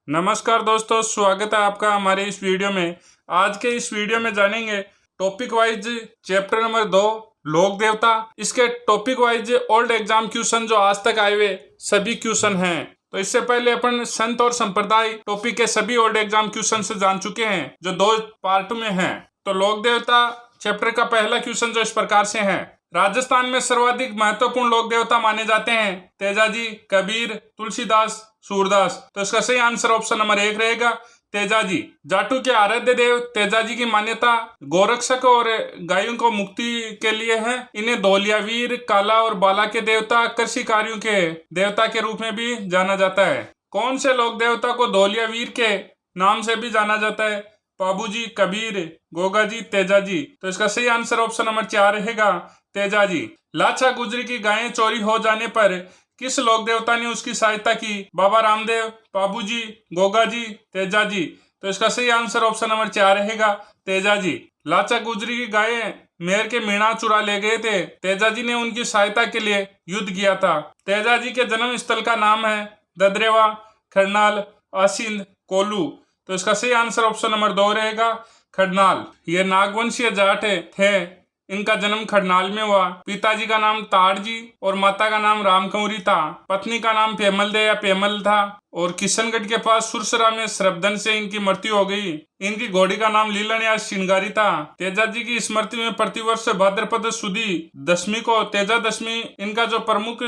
नमस्कार दोस्तों, स्वागत है आपका हमारे इस वीडियो में। आज के इस वीडियो में जानेंगे टॉपिक वाइज चैप्टर नंबर 2 लोक देवता। इसके topic wise old exam question जो आज तक आए हुए सभी क्वेश्चन हैं। तो इससे पहले अपन संत और संप्रदाय टॉपिक के सभी ओल्ड एग्जाम क्वेश्चन से जान चुके हैं जो 2 पार्ट में हैं। तो लोक देवता चैप्टर का पहला क्वेश्चन जो इस प्रकार से है, राजस्थान में सर्वाधिक महत्वपूर्ण लोक देवता माने जाते हैं तेजाजी, कबीर, तुलसीदास, सूरदास। तो इसका सही आंसर ऑप्शन नंबर 1 रहेगा, तेजाजी। जाटू के आराध्य देव तेजाजी की मान्यता गोरक्षक और गायों को मुक्ति के लिए है। इन्हें धौलियावीर, काला और बाला के देवता, कृषि कार्यों के देवता के रूप में भी जाना जाता है। कौन से लोक देवता को धौलियावीर के नाम से भी जाना जाता है? पाबूजी, कबीर, गोगाजी, तेजाजी। तो इसका सही आंसर ऑप्शन नंबर 4 रहेगा, तेजाजी। लाछा गुजरी की गायें चोरी हो जाने पर किस लोक देवता ने उसकी सहायता की? बाबा रामदेव, पाबूजी, गोगाजी, तेजाजी। तो इसका सही आंसर ऑप्शन नंबर 4 रहेगा, तेजाजी। लाचा गुजरी की गायें मेर के मीणा चुरा ले गए थे, तेजाजी ने उनकी सहायता के लिए युद्ध किया था। तेजाजी के जन्म स्थल का नाम है ददरेवा, खरनाल, आसिंद, कोल्लू। तो इसका सही आंसर ऑप्शन नंबर 2 रहेगा, खरनाल। ये नागवंशीय जाट थे, इनका जन्म खरनाल में हुआ। पिताजी का नाम ताड़जी और माता का नाम रामकंवरी था। पत्नी का नाम पेमल दे या पेमल था। और किशनगढ़ के पास सुरसरा में श्रबदन से इनकी मृत्यु हो गई। इनकी घोड़ी का नाम लीलन या श्रृंगारी था। तेजाजी की स्मृति में प्रतिवर्ष भाद्रपद सुदी दशमी को तेजा दशमी इनका जो प्रमुख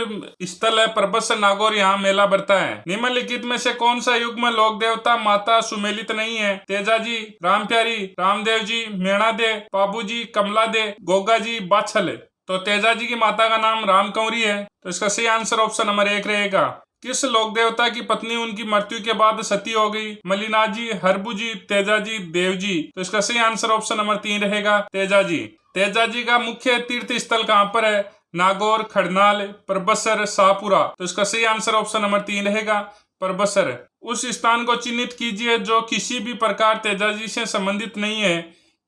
स्थल है परबत नागौर, यहाँ मेला बढ़ता है। निम्नलिखित में से कौन सा युग में लोक देवता माता सुमेलित नहीं है? तेजाजी, राम प्यारी, रामदेव जी, मेणा दे, पाबूजी, कमला दे, गोगा जी, बाछल। तो तेजाजी की माता का नाम रामकंवरी है। तो इसका सही आंसर ऑप्शन नंबर 1 रहेगा। किस लोक देवता की पत्नी उनकी मृत्यु के बाद सती हो गई? मलिनाजी, हरबुजी, तेजाजी, देवजी। तो इसका सही आंसर ऑप्शन नंबर 3 रहेगा, तेजाजी। तेजाजी का मुख्य तीर्थ स्थल कहाँ पर है? नागौर, खड़नाल, परबसर, शाहपुरा। तो इसका सही आंसर ऑप्शन नंबर 3 रहेगा, परबसर। उस स्थान को चिन्हित कीजिए जो किसी भी प्रकार तेजाजी से संबंधित नहीं है।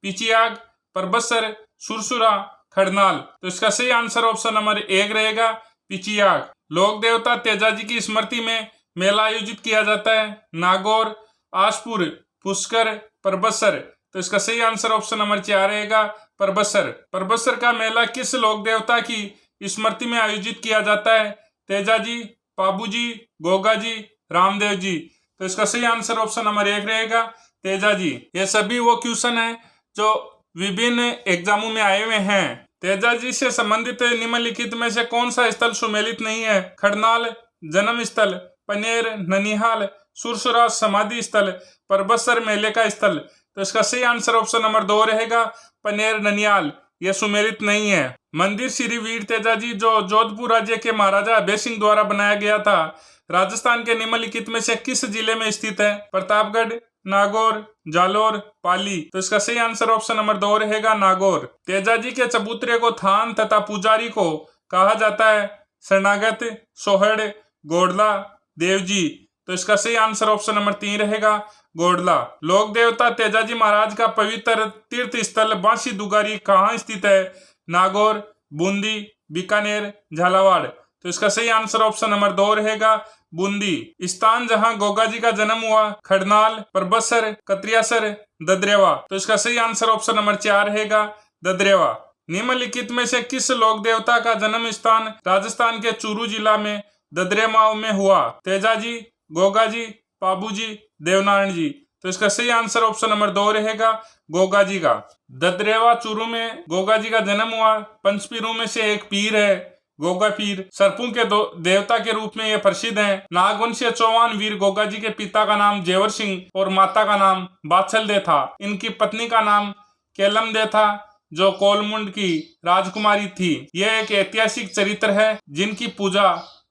पिचियाग, परबसर, सुरसुरा, खड़नाल। तो इसका सही आंसर ऑप्शन नंबर 1 रहेगा, पिचियाग। लोक देवता तेजाजी की स्मृति में मेला आयोजित किया जाता है नागौर, आशपुर, पुष्कर, परबसर। तो इसका सही आंसर ऑप्शन नंबर 4 रहेगा, परबसर। परबसर का मेला किस लोक देवता की स्मृति में आयोजित किया जाता है? तेजाजी, पाबूजी, गोगाजी, रामदेव जी। तो इसका सही आंसर ऑप्शन नंबर 1 रहेगा, तेजाजी। ये सभी वो क्वेश्चन है जो विभिन्न एग्जामों में आए हुए हैं। तेजाजी से संबंधित निम्नलिखित में से कौन सा स्थल सुमेलित नहीं है? खड़नाल जन्म स्थल, पनेर ननिहाल, सुरसुरा समाधि स्थल, परबसर मेले का स्थल। तो इसका सही आंसर ऑप्शन नंबर 2 रहेगा, पनेर ननिहाल। यह सुमेलित नहीं है। मंदिर श्री वीर तेजाजी जो जोधपुर राज्य के महाराजा अभय सिंह द्वारा बनाया गया था, राजस्थान के निम्नलिखित में से किस जिले में स्थित है? प्रतापगढ़, नागौर, जालोर, पाली। तो इसका सही आंसर ऑप्शन नंबर 2 रहेगा, नागौर। तेजाजी के चबूतरे को थान तथा पुजारी को कहा जाता है? शरणागत, सोहड़, गोडला, देवजी। तो इसका सही आंसर ऑप्शन नंबर 3 रहेगा, गोडला। लोक देवता तेजाजी महाराज का पवित्र तीर्थ स्थल बांसी दुगारी कहाँ स्थित है? नागौर, बूंदी, बीकानेर, झालावाड़। तो इसका सही आंसर ऑप्शन नंबर 2 रहेगा, बूंदी। स्थान जहां गोगाजी का जन्म हुआ, खड़नाल, परबसर, कत्रियासर, ददरेवा। तो इसका सही आंसर ऑप्शन नंबर 4 रहेगा, ददरेवा। निम्नलिखित में से किस लोक देवता का जन्म स्थान राजस्थान के चूरू जिला में ददरेमाव में हुआ? तेजाजी, गोगाजी, पाबूजी, देवनारायण जी। तो इसका सही आंसर ऑप्शन नंबर 2 रहेगा, गोगाजी का। ददरेवा चूरू में गोगाजी का जन्म हुआ। पंचपीरों में से एक पीर है गोगा पीर। सर्पों के देवता के रूप में ये प्रसिद्ध हैं। नागवंशीय चौहान वीर गोगाजी के पिता का नाम जेवर सिंह और माता का नाम बाछल दे था। इनकी पत्नी का नाम केलम दे था जो कोलमुंड की राजकुमारी थी। यह एक ऐतिहासिक चरित्र है जिनकी पूजा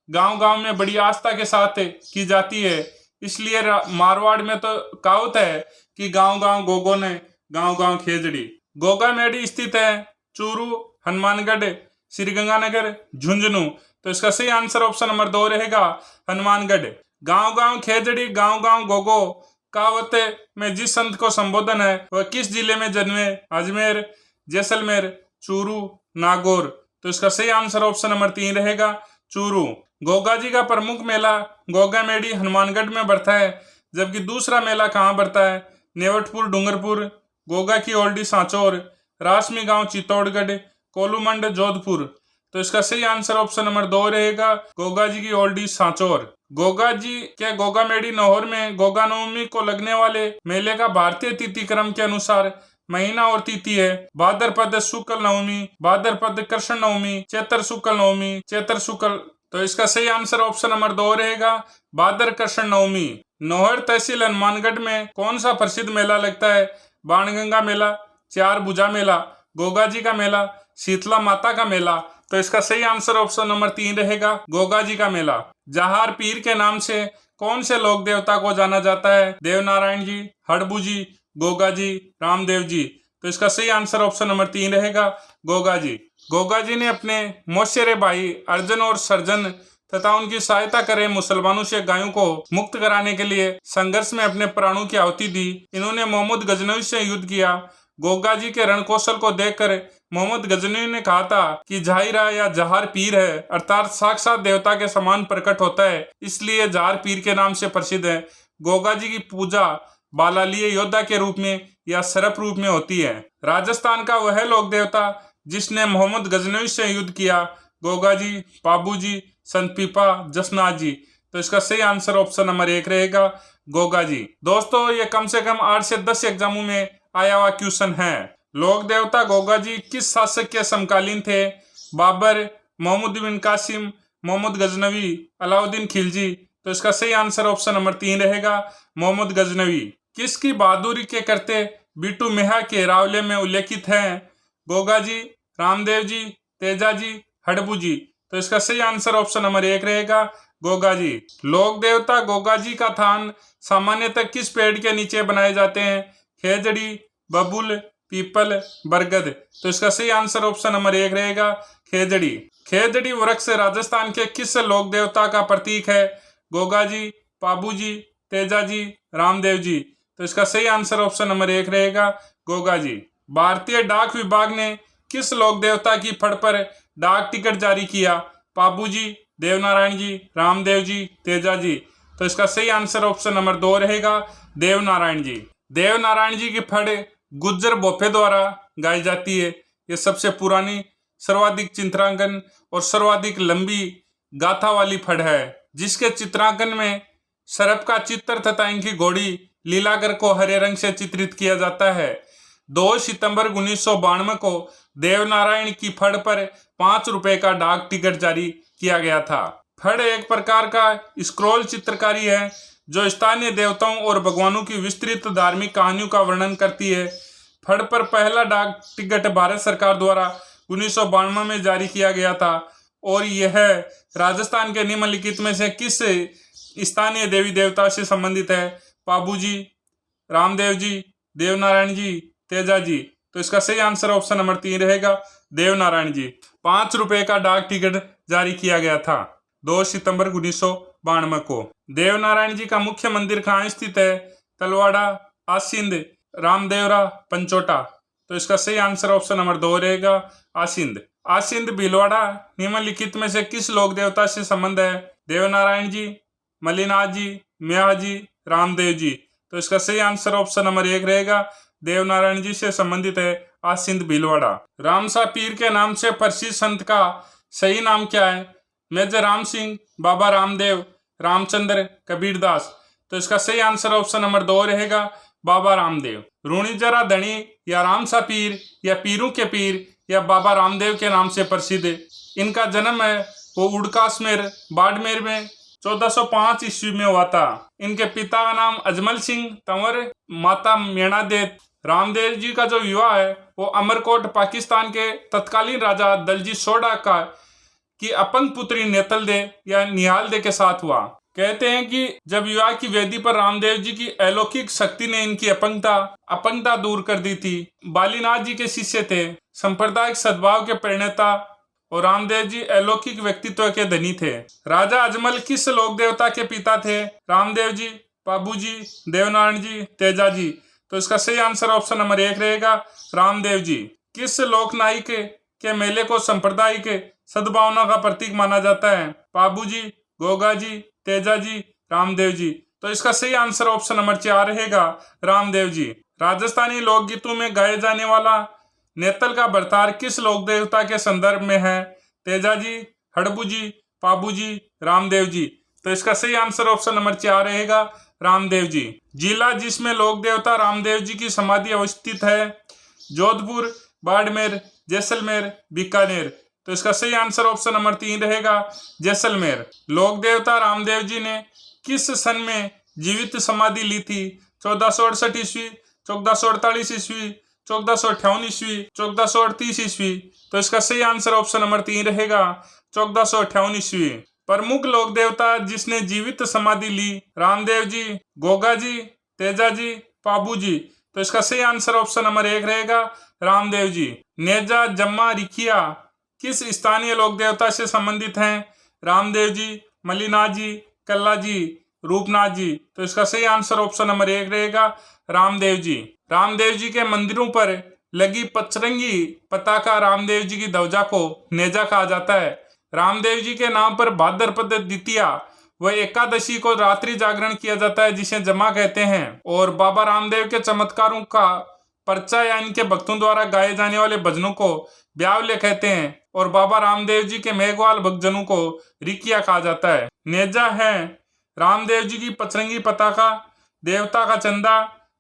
गांव-गांव में बड़ी आस्था के साथ की जाती है। इसलिए मारवाड़ में तो कहावत है कि गांव-गांव गोगो ने गांव-गांव खेजड़ी। गोगा मेडी स्थित है चूरू, हनुमानगढ़, श्रीगंगानगर, झुंझुनू। तो इसका सही आंसर ऑप्शन नंबर 2 रहेगा, हनुमानगढ़। गांव-गांव खेजड़ी, गांव-गांव गोगो कहावत में जिस संत को संबोधन है वह किस जिले में जन्मे? अजमेर, जैसलमेर, चूरू, नागौर। तो इसका सही आंसर ऑप्शन नंबर 3 रहेगा, चूरू। गोगाजी का प्रमुख मेला गोगा मेडी हनुमानगढ़ में बढ़ता है। जबकि दूसरा मेला कहाँ बढ़ता है? नेवटपुर डूंगरपुर, गोगा की ओल्डी सांचौर, रासमी गांव चित्तौड़गढ़, कोलूमंड जोधपुर। तो इसका सही आंसर ऑप्शन नंबर 2 रहेगा, गोगा जी की ओल्डी सांचौर। गोगा जी के गोगामेड़ी नौहर में गोगा नवमी को लगने वाले मेले का भारतीय तिथि क्रम के अनुसार महीना और तिथि है भाद्रपद शुक्ल नवमी, भाद्रपद कृष्ण नवमी, चैत्र शुक्ल नवमी, चैत्र शुक्ल। तो इसका सही आंसर ऑप्शन नंबर 2 रहेगा, भाद्र कृष्ण नवमी। नौहर तहसील हनुमानगढ़ में कौन सा प्रसिद्ध मेला लगता है? बाणगंगा मेला, चार भुजा मेला, गोगा जी का मेला, शीतला माता का मेला। तो इसका सही आंसर ऑप्शन नंबर 3 रहेगा, गोगा जी का मेला। जहार पीर के नाम से कौन से लोक देवता को जाना जाता है? देवनारायण जी, हड़बू जी, गोगा जी, रामदेव जी। तो इसका सही आंसर ऑप्शन नंबर 3 रहेगा, गोगा जी। गोगा जी ने अपने मौसेरे भाई अर्जुन और सर्जन तथा उनकी सहायता करे मुसलमानों से गायों को मुक्त कराने के लिए संघर्ष में अपने प्राणों की आहुति दी। इन्होंने मोहम्मद गजनवी से युद्ध किया। गोगा जी के रणकौशल को देखकर मोहम्मद गजनवी ने कहा था कि जाहिरा या जहार पीर है, अर्थात साक्षात देवता के समान प्रकट होता है, इसलिए जहार पीर के नाम से प्रसिद्ध है। गोगा जी की पूजा बालालीय योद्धा के रूप में या सरप रूप में होती है। राजस्थान का वह लोक देवता जिसने मोहम्मद गजनवी से युद्ध किया? गोगा जी, पाबू जी, संत पीपा, जसनाथ जी। तो इसका सही आंसर ऑप्शन नंबर 1 रहेगा, गोगा जी। दोस्तों, ये कम से कम 8 से 10 एग्जामों में आया हुआ क्वेश्चन है। लोक देवता गोगा जी किस शासक के समकालीन थे? बाबर, मोहम्मद बिन कासिम, मोहम्मद गजनवी, अलाउद्दीन खिलजी। तो इसका सही आंसर ऑप्शन नंबर 3 रहेगा, मोहम्मद गजनवी। किसकी बहादुरी के करते बीटू मेहा के रावले में उल्लेखित हैं? गोगा जी, रामदेव जी, तेजा जी, हड़बू जी। तो इसका सही आंसर ऑप्शन नंबर 1 रहेगा, गोगा जी। लोक देवता गोगा जी का थान सामान्यतः किस पेड़ के नीचे बनाए जाते हैं? खेजड़ी, बबूल, पीपल, बरगद। तो इसका सही आंसर ऑप्शन नंबर 1 रहेगा, खेजड़ी। खेजड़ी वृक्ष राजस्थान के किस लोक देवता का प्रतीक है? गोगा जी, पाबू जी, तेजा जी, रामदेव जी। तो इसका सही आंसर ऑप्शन नंबर 1 रहेगा, गोगा जी। भारतीय डाक विभाग ने किस लोक देवता की फड़ पर डाक टिकट जारी किया? पाबू जी, देवनारायण जी, रामदेव जी, तेजा जी। तो इसका सही आंसर ऑप्शन नंबर 2 रहेगा, देवनारायण जी। देवनारायण जी की फड़ गुज्जर बोफे द्वारा गाई जाती है। ये सबसे पुरानी, सर्वाधिक चित्रांकन और सर्वाधिक लंबी गाथा वाली फड़ है, जिसके चित्रांकन में सरप का चित्र तथा इनकी घोड़ी लीलागर को हरे रंग से चित्रित किया जाता है। 2 सितंबर 1992 को देवनारायण की फड़ पर 5 रुपए का डाक टिकट जारी किया गया था। फड़ एक प्रकार का स्क्रॉल चित्रकारी है जो स्थानीय देवताओं और भगवानों की विस्तृत धार्मिक कहानियों का वर्णन करती है। फड़ पर पहला डाक टिकट भारत सरकार द्वारा 1992 में जारी किया गया था और यह राजस्थान के निम्नलिखित में से किस स्थानीय देवी देवता से संबंधित है? पाबू जी, रामदेव जी, देवनारायण जी, तेजा जी। तो इसका सही आंसर ऑप्शन नंबर 3 रहेगा, देवनारायण जी। 5 रुपए का डाक टिकट जारी किया गया था 2 सितंबर 1992 को। देवनारायण जी का मुख्य मंदिर कहाँ स्थित है? तलवाड़ा, आसिंद, रामदेवरा, पंचोटा। तो इसका सही आंसर ऑप्शन नंबर 2 रहेगा, आसिंद। आसिंद भीलवाड़ा निम्नलिखित में से किस लोक देवता से संबंध है? देवनारायण जी, मल्लीनाथ जी, म्याह जी, रामदेव जी। तो इसका सही आंसर ऑप्शन नंबर 1 रहेगा, देवनारायण जी से संबंधित है आसिंद भीलवाड़ा। रामसा पीर के नाम से प्रसिद्ध संत का सही नाम क्या है? मेजर राम सिंह, बाबा रामदेव, रामचंद्र, कबीरदास। तो इसका सही आंसर ऑप्शन नंबर 2 रहेगा, बाबा रामदेव। रूणी जरा धनी या रामसा पीर या पीरों के पीर या बाबा रामदेव के नाम से प्रसिद्ध है। इनका जन्म है वो उड़कासमेर बाड़मेर में 1405 ईस्वी में हुआ था। इनके पिता का नाम अजमल सिंह तंवर, माता मीणा देत। रामदेव जी का जो विवाह है वो अमरकोट पाकिस्तान के तत्कालीन राजा दलजीत सोडा का की अपंग पुत्री नेतल दे या निहाल दे के साथ हुआ। कहते हैं कि जब विवाह की वेदी पर रामदेव जी की अलौकिक शक्ति ने इनकी अपंगता दूर कर दी थी। बालीनाथ जी के शिष्य थे, सांप्रदायिक सद्भाव के प्रणेता और रामदेव जी अलौकिक व्यक्तित्व के धनी थे। राजा अजमल किस लोक देवता के पिता थे? रामदेव जी, पाबू जी, देवनारायण जी, तेजा जी। तो इसका सही आंसर ऑप्शन नंबर 1 रहेगा, रामदेव जी। किस लोकनायक के मेले को सांप्रदायिक सद्भावना का प्रतीक माना जाता है? पाबू जी, गोगा जी, तेजा जी, रामदेव जी। तो इसका सही आंसर ऑप्शन नंबर 4 रहेगा रामदेव जी। राजस्थानी लोकगीतों में गाए जाने वाला नेतल का बरतार किस लोक देवता के संदर्भ में है? तेजाजी, हड़बू जी, पाबू जी, रामदेव जी। तो इसका सही आंसर ऑप्शन नंबर 4 रहेगा रामदेव जी। जिला जिसमें लोक देवता रामदेव जी की समाधि अवस्थित है? जोधपुर, बाड़मेर, जैसलमेर, बीकानेर। तो इसका सही आंसर ऑप्शन नंबर 3 रहेगा जैसलमेर। लोक देवता रामदेव जी ने किस सन में जीवित समाधि ली थी? 1468 ईस्वी, 1448 ईस्वी, 1458 ईस्वी, 1438 ईस्वी। तो इसका सही आंसर ऑप्शन नंबर 3 रहेगा 1458 ईस्वी। प्रमुख लोक देवता जिसने जीवित समाधि ली? रामदेव जी, गोगा जी, तेजा जी, पाबू जी। तो इसका सही आंसर ऑप्शन नंबर 1 रहेगा रामदेव जी। नेजा, जम्मा, रिखिया किस स्थानीय लोक देवता से संबंधित हैं? रामदेव जी, मलिनाथ जी, कल्ला जी, रूपनाथ जी। तो इसका सही आंसर ऑप्शन नंबर 1 रहेगा रामदेव जी। रामदेव जी के मंदिरों पर लगी पचरंगी पताका रामदेव जी की ध्वजा को नेजा कहा जाता है। रामदेव जी के नाम पर भाद्रपद द्वितीया व एकादशी को रात्रि जागरण किया जाता है जिसे जमा कहते हैं। और बाबा रामदेव के चमत्कारों का पर्चा या इनके भक्तों द्वारा गाए जाने वाले भजनों को ब्यावले कहते हैं। और बाबा रामदेव जी के मेघवाल भक्तजनों को रिकिया कहा जाता है। नेजा है रामदेव जी की पचरंगी पताका, देवता का चंदा,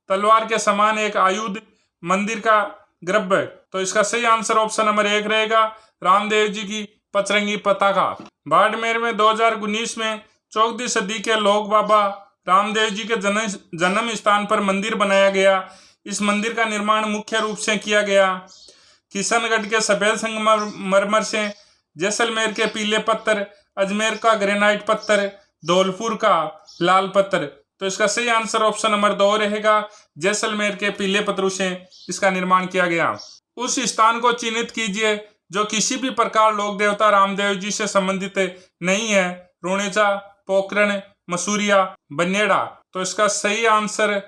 तलवार के समान एक आयुध, मंदिर का गर्भ। तो इसका सही आंसर ऑप्शन नंबर 1 रहेगा रामदेव जी की पचरंगी पताका। बाड़मेर में 2019 में 14वीं सदी के लोक बाबा रामदेव जी के जन्म स्थान पर मंदिर बनाया गया। इस मंदिर का निर्माण मुख्य रूप से किया गया किशनगढ़ के सफेद संगमरमर से, जैसलमेर के पीले पत्थर, अजमेर का ग्रेनाइट पत्थर, धौलपुर का लाल पत्थर। तो इसका सही आंसर ऑप्शन नंबर 2 रहेगा जैसलमेर के पीले पत्थरों से इसका निर्माण किया गया। उस स्थान को चिन्हित कीजिए जो किसी भी प्रकार लोक देवता रामदेव जी से संबंधित नहीं है। रोणेचा, पोखरण, मसूरिया, बनेड़ा। तो इसका सही आंसर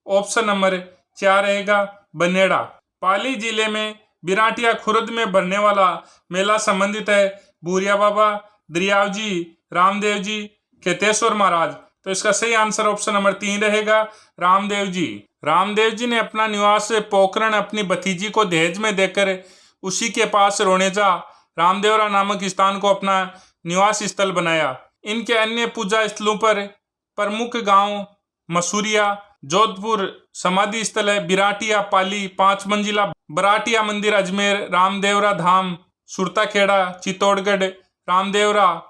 ऑप्शन नंबर 4 रहेगा बनेड़ा। पाली जिले में बिराटिया खुर्द में भरने वाला मेला संबंधित है भूरिया बाबा, दरियाव जी, रामदेव जी, केतेश्वर महाराज। तो इसका सही आंसर ऑप्शन नंबर 3 रहेगा रामदेव जी। रामदेव जी ने अपना निवास पोखरण अपनी भतीजी को दहेज में देकर उसी के पास रोणेजा रामदेवरा नामक स्थान को अपना निवास स्थल बनाया। इनके अन्य पूजा स्थलों पर प्रमुख गांव मसूरिया, जोधपुर समाधि स्थल है बिराटिया, पाली 5 मंजिला बराटिया मंदिर, अजमेर, रामदेवरा धाम सुरताखेड़ा, चित्तौड़गढ़, रामदेवरा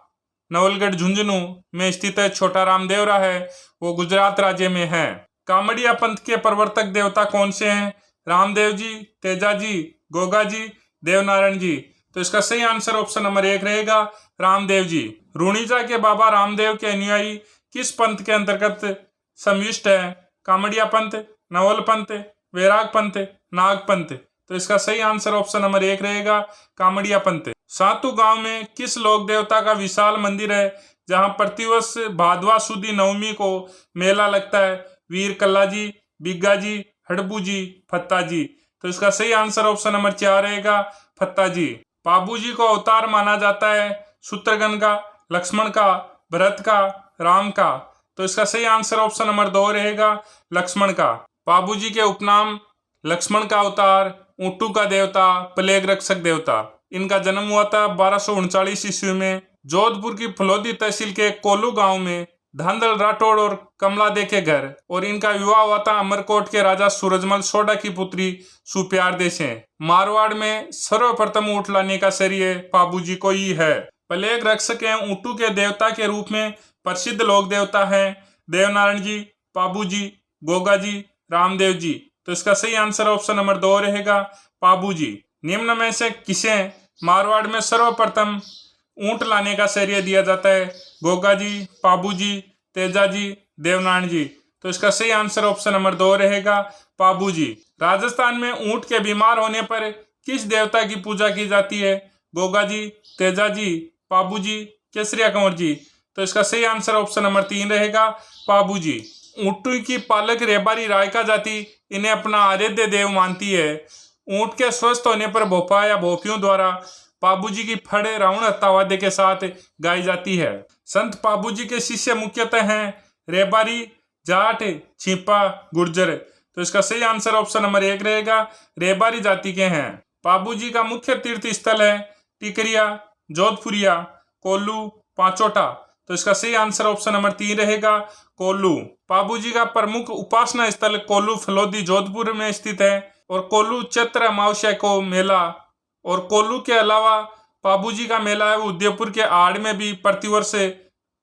नवलगढ़ झुंझुनू में स्थित है। छोटा रामदेवरा है वो गुजरात राज्य में है। कामड़िया पंथ के प्रवर्तक देवता कौन से हैं? रामदेव जी, तेजा जी, गोगा जी, देवनारायण जी। तो इसका सही आंसर ऑप्शन नंबर 1 रहेगा रामदेव जी। रूणीजा के बाबा रामदेव के अनुयायी किस पंथ के अंतर्गत समाविष्ट है? कामड़िया पंथ, नवल पंथ, वैराग पंथ, नाग पंथ। तो इसका सही आंसर ऑप्शन नंबर 1 रहेगा कामड़िया पंथ। सातू गांव में किस लोक देवता का विशाल मंदिर है जहां प्रतिवर्ष भादवा सुदी नवमी को मेला लगता है? वीर कल्ला जी, बिग्गा जी, हड़बू जी, फत्ता जी। तो इसका सही आंसर ऑप्शन नंबर 4 रहेगा फत्ता जी। पाबू जी को अवतार माना जाता है शत्रुघ्न का, लक्ष्मण का, भरत का, राम का। तो इसका सही आंसर ऑप्शन नंबर 2 रहेगा लक्ष्मण का। पाबू जी के उपनाम लक्ष्मण का अवतार, ऊंटू का देवता, प्लेग रक्षक देवता। इनका जन्म हुआ था 1239 ईस्वी में जोधपुर की फलोदी तहसील के कोलू गांव में धांधल राठौड़ और कमला दे के घर। और इनका विवाह हुआ था अमरकोट के राजा सूरजमल सोडा की पुत्री सुप्यार दे से। मारवाड़ में सर्वप्रथम ऊंट लाने का श्रेय पाबू जी को ही है। प्लेग रक्षक एवं ऊंटू के देवता के रूप में प्रसिद्ध लोक देवता है देवनारायण जी, पाबू जी, गोगा जी, रामदेव जी। तो इसका सही आंसर ऑप्शन नंबर 2 रहेगा पाबू जी। निम्न में से किसे मारवाड़ में सर्वप्रथम ऊंट लाने का श्रेय दिया जाता है? गोगा जी, पाबू जी, तेजा जी, देवनारायण जी। तो इसका सही आंसर ऑप्शन नंबर 2 रहेगा पाबू जी। राजस्थान में ऊंट के बीमार होने पर किस देवता की पूजा की जाती है? गोगा जी, तेजा जी, पाबू जी, केसरिया कंवर जी। तो इसका सही आंसर ऑप्शन नंबर 3 रहेगा पाबू जी। ऊंटू की पालक रेबारी रायका जाति इन्हें अपना आराध्य देव मानती है। ऊंट के स्वस्थ होने पर भोपा या भोपियों द्वारा पाबू जी की फड़ रावण हत्यावाद्य के साथ गाई जाती है। संत पाबू जी के शिष्य मुख्यतः हैं रेबारी, जाट, छिपा, गुर्जर। तो इसका सही आंसर ऑप्शन नंबर 1 रहेगा, रेबारी जाति के हैं। पाबूजी का मुख्य तीर्थ स्थल है टिकरिया, जोधपुरिया, कोल्लू, पांचोटा। तो इसका सही आंसर ऑप्शन नंबर 3 रहेगा, कोल्लू। पाबूजी का प्रमुख उपासना स्थल कोल्लू फलोदी जोधपुर में स्थित है और कोल्लू चैत्र अमावस्या को मेला, और कोल्लू के अलावा पाबूजी का मेला है वो उदयपुर के आड़ में भी प्रतिवर्ष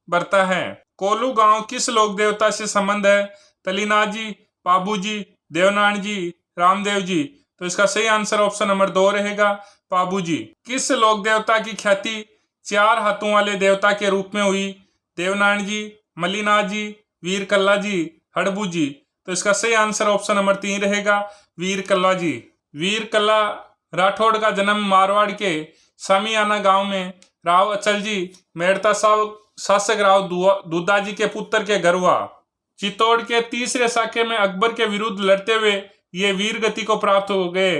बढ़ता है। कोल्लू गांव किस लोक देवता से संबंध है? तलीनाथ जी, पाबूजी, देवनारायण जी, रामदेव जी। तो इसका सही आंसर ऑप्शन नंबर 2 रहेगा, पाबूजी। किस लोक देवता की ख्याति 4 हाथों वाले देवता के रूप में हुई? देवनारायण जी, मल्लीनाथ जी, वीर कल्ला जी, हड़बू जी। तो इसका सही आंसर ऑप्शन नंबर 3 रहेगा, वीर कल्ला जी। वीर कल्ला राठौड़ का जन्म मारवाड़ के सामियाना गांव में राव अचल जी, मेड़ता साहब शासक राव दूधाजी के पुत्र के घर हुआ। चित्तौड़ के तीसरे साके में अकबर के विरुद्ध लड़ते हुए ये वीर गति को प्राप्त हो गए।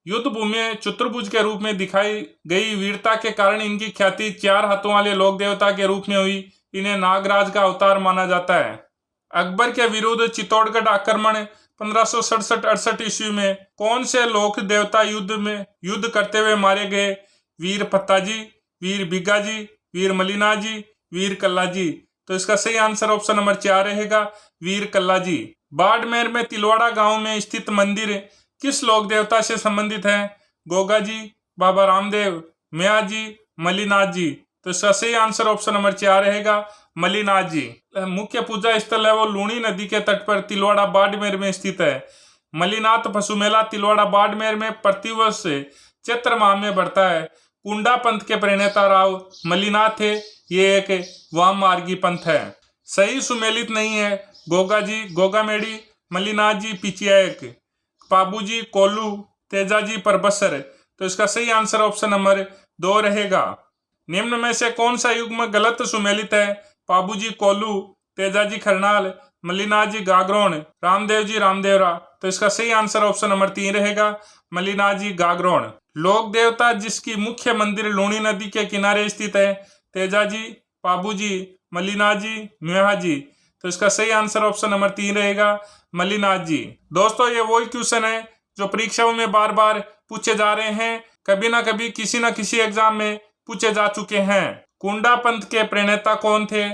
युद्ध भूमि में चतुर्भुज के रूप में दिखाई गई वीरता के कारण इनकी ख्याति 4 हाथों वाले लोक देवता के रूप में हुई। इन्हें नागराज का अवतार माना जाता है। अकबर के विरुद्ध चित्तौड़गढ़ आक्रमण 1567-68 ईस्वी में कौन से लोक देवता युद्ध करते हुए मारे गए? वीर पत्ताजी, वीर बिग्गाजी, वीर मल्लीनाथ जी, वीर कल्ला जी। तो इसका सही आंसर ऑप्शन नंबर 4 रहेगा, वीर कल्ला जी। बाड़मेर में तिलवाड़ा गांव में स्थित मंदिर किस लोक देवता से संबंधित है? गोगा जी, बाबा रामदेव, मिया जी, मल्लीनाथ जी। तो इसका सही आंसर ऑप्शन नंबर 4 रहेगा, मल्लीनाथ जी। मुख्य पूजा स्थल है वो लूणी नदी के तट पर तिलवाड़ा बाड़मेर में स्थित है। मल्लीनाथ पशु मेला तिलवाड़ा बाड़मेर में प्रतिवर्ष चैत्र माह में बढ़ता है। कुंडा पंथ के प्रणेता राव मल्लीनाथ थे। ये एक वाम मार्गी पंथ है। सही सुमेलित नहीं है। गोगा जी, गोगामेड़ी, मल्लीनाथ जी, पिचियाक, पाबूजी, कोल्लू, तेजाजी, परबसर। तो इसका सही आंसर ऑप्शन नंबर 2 रहेगा। निम्न में से कौन सा युग्म गलत सुमेलित है? पाबूजी कोल्लू, तेजाजी खरनाल, मल्लीनाथ जी गागरोन, रामदेव जी रामदेवरा। तो इसका सही आंसर ऑप्शन नंबर 3 रहेगा, मल्लीनाथ जी गागरोन। लोक देवता जिसकी मुख्य मंदिर लूणी नदी के किनारे स्थित है? तेजाजी, पाबूजी, मल्लीनाथ जी, म्याहा जी। तो इसका सही आंसर ऑप्शन नंबर 3 रहेगा, मल्लीनाथ जी। दोस्तों ये वही क्वेश्चन है जो परीक्षाओं में बार बार पूछे जा रहे हैं, कभी ना कभी किसी न किसी एग्जाम में पूछे जा चुके हैं। कुंडा पंथ के प्रणेता कौन थे?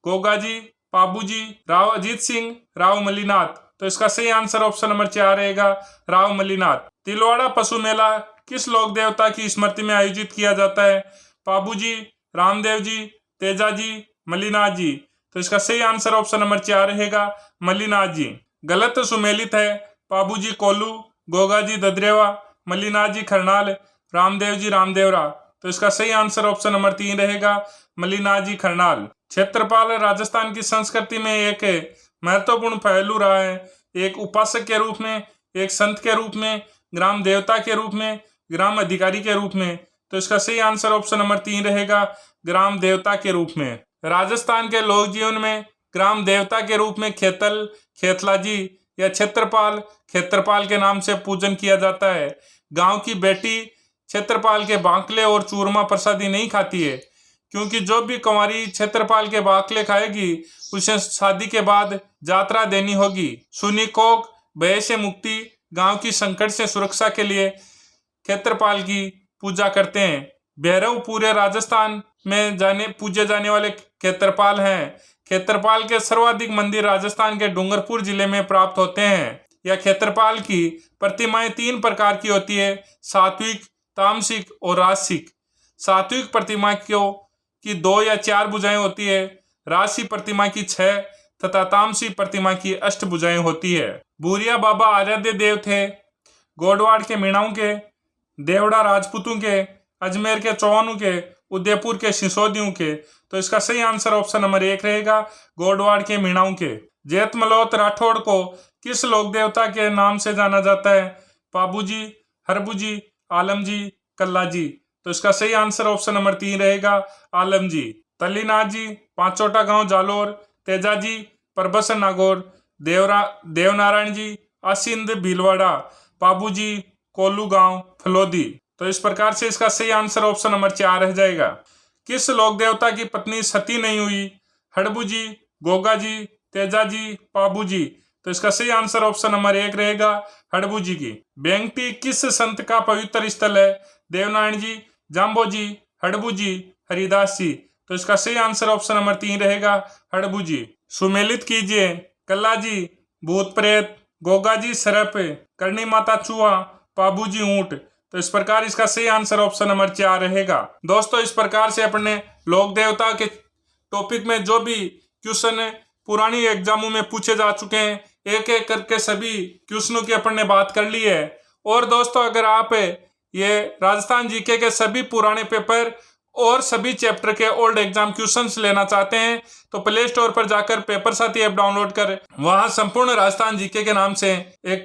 गोगा जी, पाबूजी, राव अजीत सिंह, राव मल्लीनाथ। तो इसका सही आंसर ऑप्शन नंबर 4 रहेगा, राव मल्लीनाथ। तिलवाड़ा पशु मेला किस लोक देवता की स्मृति में आयोजित किया जाता है? पाबूजी, रामदेव जी, तेजाजी, मल्लीनाथ जी। तो इसका सही आंसर ऑप्शन नंबर 4 रहेगा, मल्लीनाथ जी। गलत सुमेलित है। पाबूजी कोल्लू, गोगा जी ददरेवा, मल्लीनाथ जी खरनाल, रामदेव जी रामदेवरा। तो इसका सही आंसर ऑप्शन नंबर 3 रहेगा, मल्लीनाथ जी खरनाल। क्षेत्रपाल राजस्थान की संस्कृति में एक महत्वपूर्ण पहलू रहा है। एक उपासक के रूप में, एक संत के रूप में, ग्राम देवता के रूप में, ग्राम अधिकारी के रूप में। तो इसका सही आंसर ऑप्शन नंबर 3 रहेगा, ग्राम देवता के रूप में। राजस्थान के लोक जीवन में ग्राम देवता के रूप में खेतल, खेतलाजी या क्षेत्रपाल, क्षेत्रपाल के नाम से पूजन किया जाता है। गांव की बेटी क्षेत्रपाल के बांकले और चूरमा प्रसादी नहीं खाती है, क्योंकि जो भी कुंवारी क्षेत्रपाल के बांकले खाएगी उसे शादी के बाद यात्रा देनी होगी। सुनी कोक, भय से मुक्ति, गांव की संकट से सुरक्षा के लिए क्षेत्रपाल की पूजा करते हैं। भैरव पूरे राजस्थान में पूजे जाने वाले क्षेत्रपाल हैं। क्षेत्रपाल के सर्वाधिक मंदिर राजस्थान के डूंगरपुर जिले में प्राप्त होते हैं। यह क्षेत्रपाल की प्रतिमाएं 3 प्रकार की होती है, सात्विक, तामसिक और राजसिक। सात्विक प्रतिमा की 2 या 4 भुजाएं होती है, राजसी प्रतिमा की 6 तथा तामसी प्रतिमा की 8 भुजाएं होती है। भूरिया बाबा आराध्य देव थे गोडवाड़ के मीणाओं के, देवड़ा राजपूतों के, अजमेर के चौहानों के, उदयपुर के सिसोदियों के। तो इसका सही आंसर ऑप्शन नंबर 1 रहेगा, गोडवाड़ के मीणाओं के। जेठमलोत राठौड़ को किस लोक देवता के नाम से जाना जाता है? पाबूजी, हरबूजी, आलम जी, कल्ला जी। तो इसका सही आंसर ऑप्शन नंबर 3 रहेगा, आलम जी। तल्लीनाथ जी, पांचोटा गांव जालोर, तेजाजी, परबसर नागौर, देवनारायण जी, आसिंद भीलवाड़ा, पाबूजी, कोल्लू गांव फलोदी। तो इस प्रकार से इसका सही आंसर ऑप्शन नंबर 4 रह जाएगा। किस लोक देवता की पत्नी सती नहीं हुई? हड़बू जी, गोगा जी, तेजाजी, पाबूजी। तो इसका सही आंसर ऑप्शन नंबर 1 रहेगा हड़बू जी की। बेंगटी किस संत का पवित्र स्थल है? देवनारायण जी, जाम्बो जी, हड़बू जी, हरिदास जी। तो इसका सही आंसर ऑप्शन नंबर 3 रहेगा हड़बू जी। सुमेलित कीजिए। कल्ला जी, भूत प्रेत, गोगा जी सरप, करणी माता चूहा, पाबू जी ऊंट। तो इस प्रकार इसका सही आंसर ऑप्शन नंबर 4 रहेगा। दोस्तों, इस प्रकार से अपने लोक देवता के टॉपिक में जो भी क्वेश्चन पुरानी एग्जामों में पूछे जा चुके हैं, एक एक करके सभी क्वेश्चनों की अपन ने बात कर ली है। और दोस्तों, अगर आप ये राजस्थान जीके के सभी पुराने पेपर और सभी चैप्टर के ओल्ड एग्जाम क्वेश्चंस लेना चाहते हैं तो प्ले स्टोर पर जाकर पेपर साथी ऐप डाउनलोड कर वहां संपूर्ण राजस्थान जीके के नाम से एक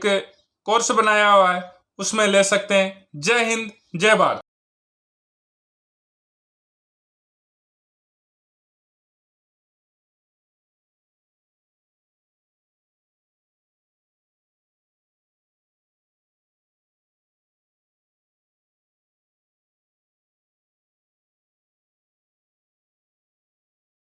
कोर्स बनाया हुआ है, उसमें ले सकते हैं। जय हिंद, जय भारत।